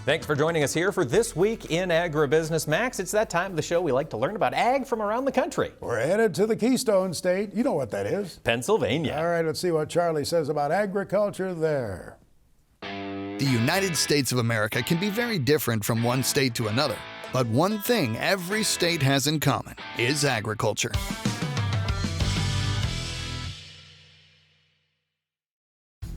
Thanks for joining us here for This Week in Agribusiness. Max, it's that time of the show we like to learn about ag from around the country. We're headed to the Keystone State. You know what that is. Pennsylvania. All right, let's see what Charlie says about agriculture there. The United States of America can be very different from one state to another, but one thing every state has in common is agriculture.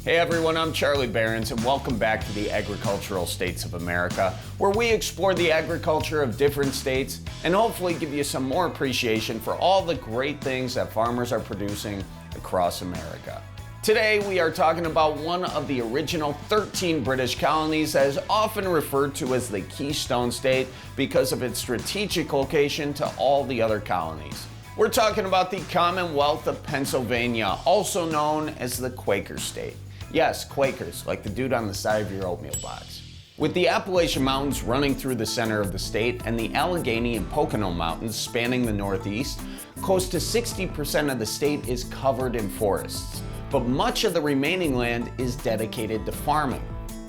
Hey everyone, I'm Charlie Behrens and welcome back to the Agricultural States of America, where we explore the agriculture of different states and hopefully give you some more appreciation for all the great things that farmers are producing across America. Today we are talking about one of the original 13 British colonies that is often referred to as the Keystone State because of its strategic location to all the other colonies. We're talking about the Commonwealth of Pennsylvania, also known as the Quaker State. Yes, Quakers, like the dude on the side of your oatmeal box. With the Appalachian Mountains running through the center of the state and the Allegheny and Pocono Mountains spanning the northeast, close to 60% of the state is covered in forests, but much of the remaining land is dedicated to farming.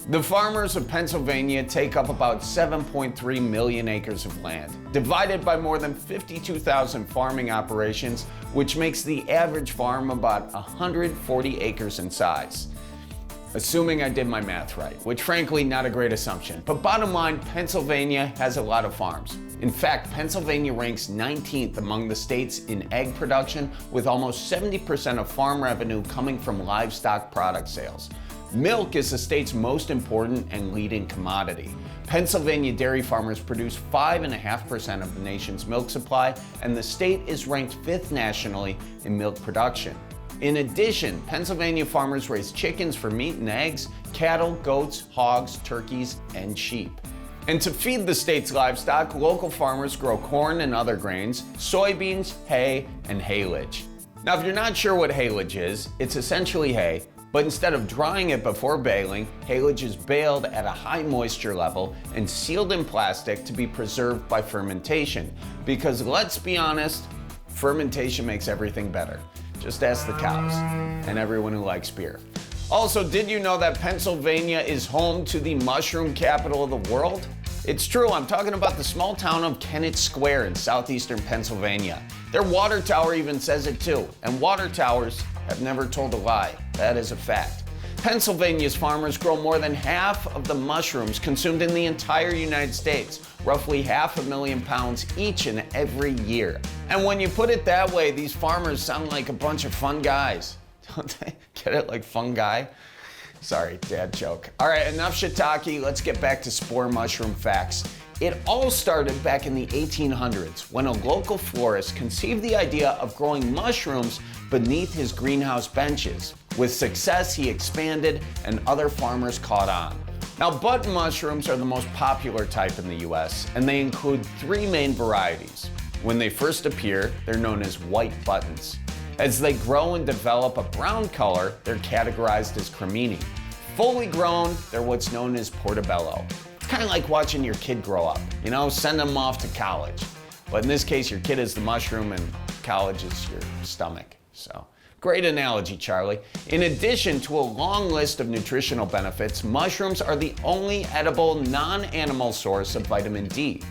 The farmers of Pennsylvania take up about 7.3 million acres of land, divided by more than 52,000 farming operations, which makes the average farm about 140 acres in size. Assuming I did my math right, which frankly, not a great assumption. But bottom line, Pennsylvania has a lot of farms. In fact, Pennsylvania ranks 19th among the states in egg production, with almost 70% of farm revenue coming from livestock product sales. Milk is the state's most important and leading commodity. Pennsylvania dairy farmers produce 5.5% of the nation's milk supply, and the state is ranked 5th nationally in milk production. In addition, Pennsylvania farmers raise chickens for meat and eggs, cattle, goats, hogs, turkeys, and sheep. And to feed the state's livestock, local farmers grow corn and other grains, soybeans, hay, and haylage. Now, if you're not sure what haylage is, it's essentially hay, but instead of drying it before baling, haylage is baled at a high moisture level and sealed in plastic to be preserved by fermentation. Because let's be honest, fermentation makes everything better. Just ask the cows and everyone who likes beer. Also, did you know that Pennsylvania is home to the mushroom capital of the world? It's true, I'm talking about the small town of Kennett Square in southeastern Pennsylvania. Their water tower even says it too, and water towers have never told a lie. That is a fact. Pennsylvania's farmers grow more than half of the mushrooms consumed in the entire United States, roughly 500,000 pounds each and every year. And when you put it that way, these farmers sound like a bunch of fun guys. Don't they? Get it? Like fun guy? Sorry, dad joke. All right, enough shiitake. Let's get back to spore mushroom facts. It all started back in the 1800s when a local florist conceived the idea of growing mushrooms beneath his greenhouse benches. With success, he expanded and other farmers caught on. Now, button mushrooms are the most popular type in the US, and they include 3 main varieties. When they first appear, they're known as white buttons. As they grow and develop a brown color, they're categorized as cremini. Fully grown, they're what's known as portobello. It's kind of like watching your kid grow up, you know, send them off to college. But in this case, your kid is the mushroom and college is your stomach. So, great analogy, Charlie. In addition to a long list of nutritional benefits, mushrooms are the only edible non-animal source of vitamin D.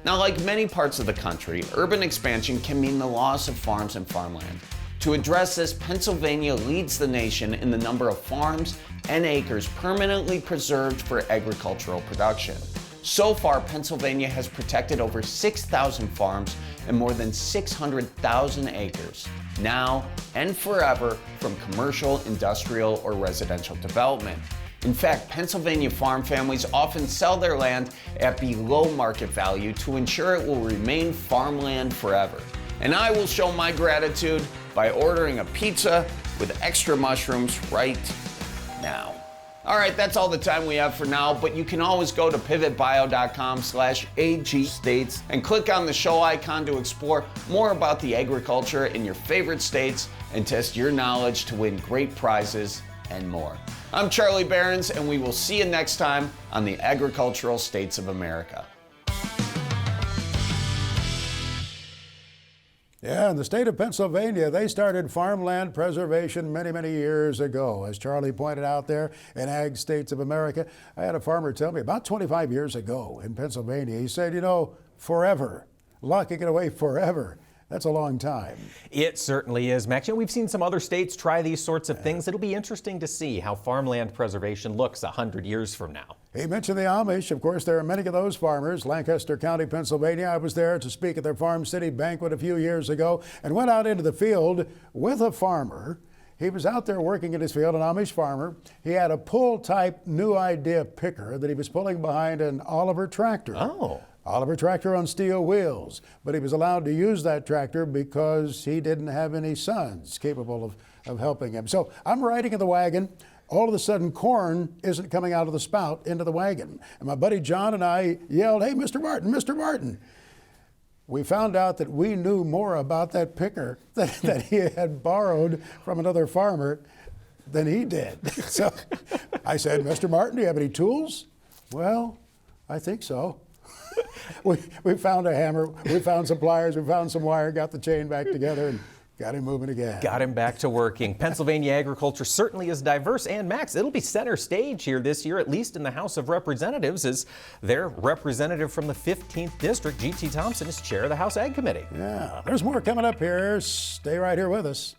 Now, like many parts of the country, urban expansion can mean the loss of farms and farmland. To address this, Pennsylvania leads the nation in the number of farms and acres permanently preserved for agricultural production. So far, Pennsylvania has protected over 6,000 farms and more than 600,000 acres, now and forever, from commercial, industrial, or residential development. In fact, Pennsylvania farm families often sell their land at below market value to ensure it will remain farmland forever. And I will show my gratitude by ordering a pizza with extra mushrooms right now. All right, that's all the time we have for now, but you can always go to pivotbio.com/agstates and click on the show icon to explore more about the agriculture in your favorite states and test your knowledge to win great prizes and more. I'm Charlie Behrens, and we will see you next time on the Agricultural States of America. Yeah, in the state of Pennsylvania, they started farmland preservation many, many years ago. As Charlie pointed out there in Ag States of America, I had a farmer tell me about 25 years ago in Pennsylvania, he said, forever, locking it away forever. That's a long time. It certainly is, Max. We've seen some other states try these sorts of things. It'll be interesting to see how farmland preservation looks 100 years from now. He mentioned the Amish. Of course, there are many of those farmers. Lancaster County, Pennsylvania. I was there to speak at their Farm City banquet a few years ago and went out into the field with a farmer. He was out there working in his field, an Amish farmer. He had a pull-type New Idea picker that he was pulling behind an Oliver tractor. Oh. Oliver tractor on steel wheels, but he was allowed to use that tractor because he didn't have any sons capable of helping him. So I'm riding in the wagon. All of a sudden, corn isn't coming out of the spout into the wagon. And my buddy John and I yelled, "Hey, Mr. Martin, Mr. Martin." We found out that we knew more about that picker that he had borrowed from another farmer than he did. So I said, "Mr. Martin, do you have any tools?" "Well, I think so." We found a hammer, we found some pliers, we found some wire, got the chain back together, and got him moving again. Got him back to working. Pennsylvania agriculture certainly is diverse, and Max, it'll be center stage here this year, at least in the House of Representatives, as their representative from the 15th District, G.T. Thompson, is chair of the House Ag Committee. Yeah, there's more coming up here. Stay right here with us.